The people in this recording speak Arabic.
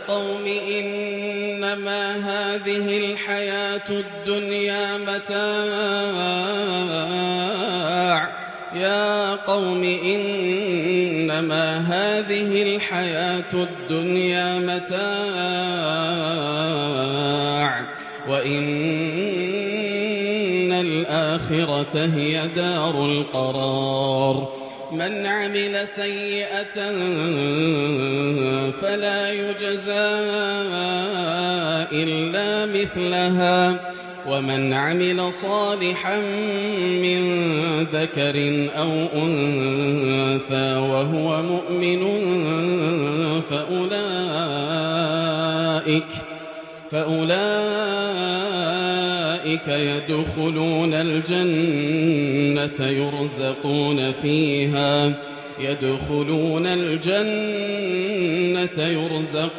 قوم إنما هذه الحياة الدنيا متاع يا قوم إنما هذه الحياة الدنيا متاع وإن الآخرة هي دار القرار من عمل سيئة فلا يجزى إلا مثلها ومن عمل صالحا من ذكر أو أنثى وهو مؤمن فأولئك يدخلون الجنة يرزقون